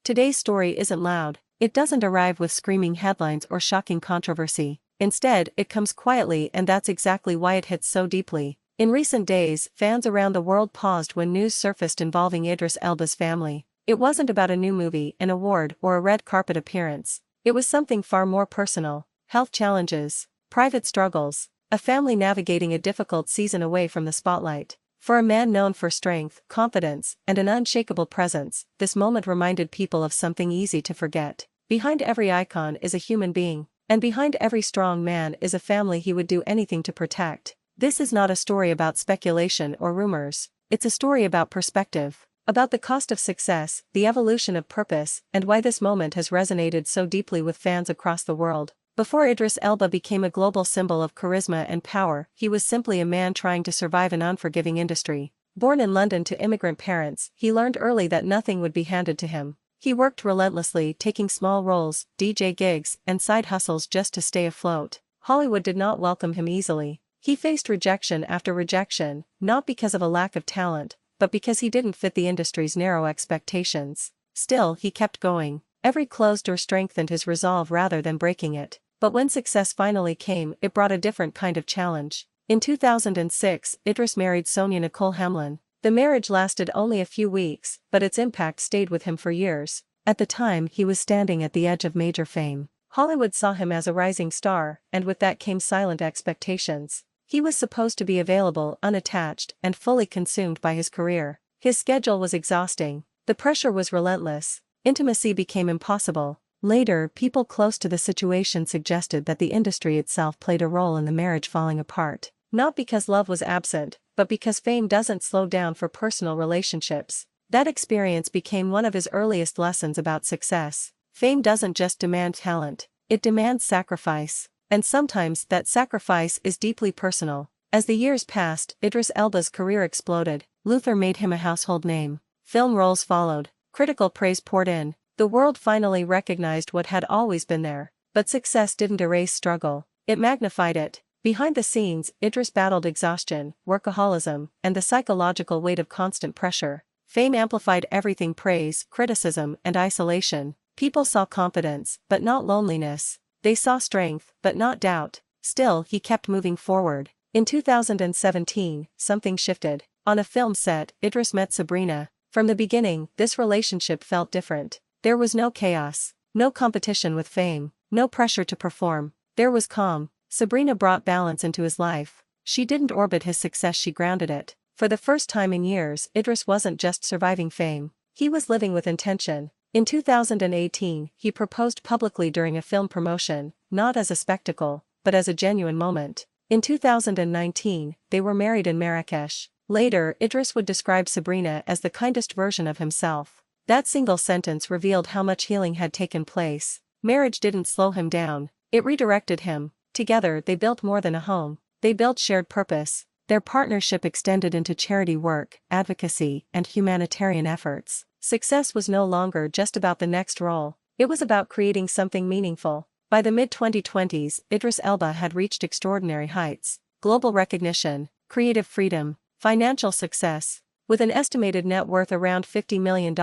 Today's story isn't loud. It doesn't arrive with screaming headlines or shocking controversy. Instead, it comes quietly, and that's exactly why it hits so deeply. In recent days, fans around the world paused when news surfaced involving Idris Elba's family. It wasn't about a new movie, an award, or a red carpet appearance. It was something far more personal: health challenges, private struggles, a family navigating a difficult season away from the spotlight. For a man known for strength, confidence, and an unshakable presence, this moment reminded people of something easy to forget. Behind every icon is a human being, and behind every strong man is a family he would do anything to protect. This is not a story about speculation or rumors. It's a story about perspective, about the cost of success, the evolution of purpose, and why this moment has resonated so deeply with fans across the world. Before Idris Elba became a global symbol of charisma and power, he was simply a man trying to survive an unforgiving industry. Born in London to immigrant parents, he learned early that nothing would be handed to him. He worked relentlessly, taking small roles, DJ gigs, and side hustles just to stay afloat. Hollywood did not welcome him easily. He faced rejection after rejection, not because of a lack of talent, but because he didn't fit the industry's narrow expectations. Still, he kept going. Every closed door strengthened his resolve rather than breaking it. But when success finally came, it brought a different kind of challenge. In 2006, Idris married Sonia Nicole Hamlin. The marriage lasted only a few weeks, but its impact stayed with him for years. At the time, he was standing at the edge of major fame. Hollywood saw him as a rising star, and with that came silent expectations. He was supposed to be available, unattached, and fully consumed by his career. His schedule was exhausting. The pressure was relentless. Intimacy became impossible. Later, people close to the situation suggested that the industry itself played a role in the marriage falling apart. Not because love was absent, but because fame doesn't slow down for personal relationships. That experience became one of his earliest lessons about success. Fame doesn't just demand talent, it demands sacrifice. And sometimes that sacrifice is deeply personal. As the years passed, Idris Elba's career exploded. Luther made him a household name. Film roles followed. Critical praise poured in. The world finally recognized what had always been there. But success didn't erase struggle. It magnified it. Behind the scenes, Idris battled exhaustion, workaholism, and the psychological weight of constant pressure. Fame amplified everything: praise, criticism, and isolation. People saw confidence, but not loneliness. They saw strength, but not doubt. Still, he kept moving forward. In 2017, something shifted. On a film set, Idris met Sabrina. From the beginning, this relationship felt different. There was no chaos, no competition with fame, no pressure to perform. There was calm. Sabrina brought balance into his life. She didn't orbit his success, she grounded it. For the first time in years, Idris wasn't just surviving fame. He was living with intention. In 2018, he proposed publicly during a film promotion, not as a spectacle, but as a genuine moment. In 2019, they were married in Marrakesh. Later, Idris would describe Sabrina as the kindest version of himself. That single sentence revealed how much healing had taken place. Marriage didn't slow him down, it redirected him. Together, they built more than a home. They built shared purpose. Their partnership extended into charity work, advocacy, and humanitarian efforts. Success was no longer just about the next role. It was about creating something meaningful. By the mid-2020s, Idris Elba had reached extraordinary heights. Global recognition, creative freedom, financial success. With an estimated net worth around $50 million,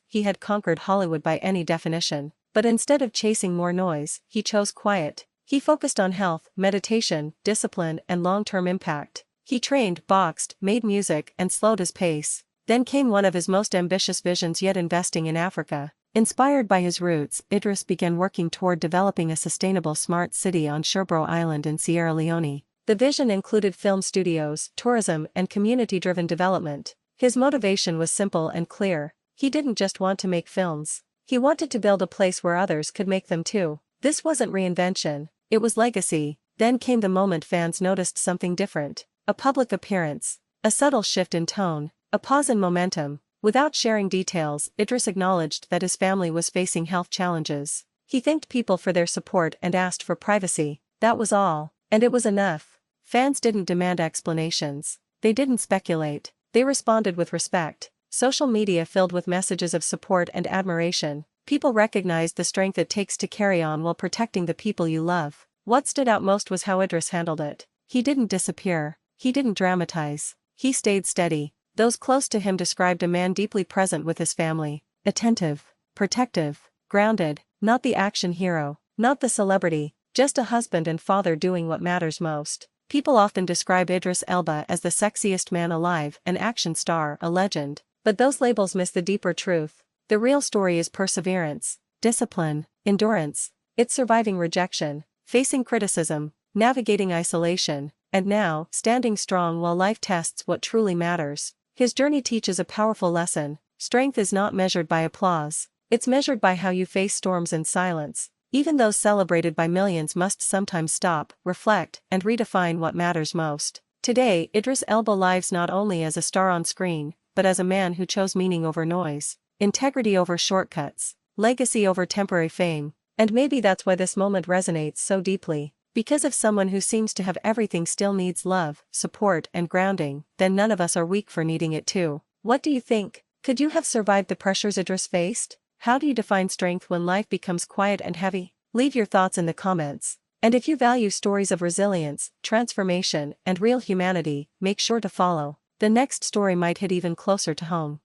he had conquered Hollywood by any definition. But instead of chasing more noise, he chose quiet. He focused on health, meditation, discipline, and long-term impact. He trained, boxed, made music, and slowed his pace. Then came one of his most ambitious visions yet: investing in Africa. Inspired by his roots, Idris began working toward developing a sustainable smart city on Sherbro Island in Sierra Leone. The vision included film studios, tourism, and community-driven development. His motivation was simple and clear. He didn't just want to make films. He wanted to build a place where others could make them too. This wasn't reinvention, it was legacy. Then came the moment fans noticed something different. A public appearance. A subtle shift in tone. A pause in momentum. Without sharing details, Idris acknowledged that his family was facing health challenges. He thanked people for their support and asked for privacy. That was all. And it was enough. Fans didn't demand explanations. They didn't speculate. They responded with respect. Social media filled with messages of support and admiration. People recognized the strength it takes to carry on while protecting the people you love. What stood out most was how Idris handled it. He didn't disappear. He didn't dramatize. He stayed steady. Those close to him described a man deeply present with his family, attentive, protective, grounded, not the action hero, not the celebrity, just a husband and father doing what matters most. People often describe Idris Elba as the sexiest man alive, an action star, a legend. But those labels miss the deeper truth. The real story is perseverance, discipline, endurance. It's surviving rejection, facing criticism, navigating isolation, and now, standing strong while life tests what truly matters. His journey teaches a powerful lesson. Strength is not measured by applause. It's measured by how you face storms in silence. Even those celebrated by millions must sometimes stop, reflect, and redefine what matters most. Today, Idris Elba lives not only as a star on screen, but as a man who chose meaning over noise, integrity over shortcuts, legacy over temporary fame. And maybe that's why this moment resonates so deeply. Because if someone who seems to have everything still needs love, support, and grounding, then none of us are weak for needing it too. What do you think? Could you have survived the pressures Idris faced? How do you define strength when life becomes quiet and heavy? Leave your thoughts in the comments. And if you value stories of resilience, transformation, and real humanity, make sure to follow. The next story might hit even closer to home.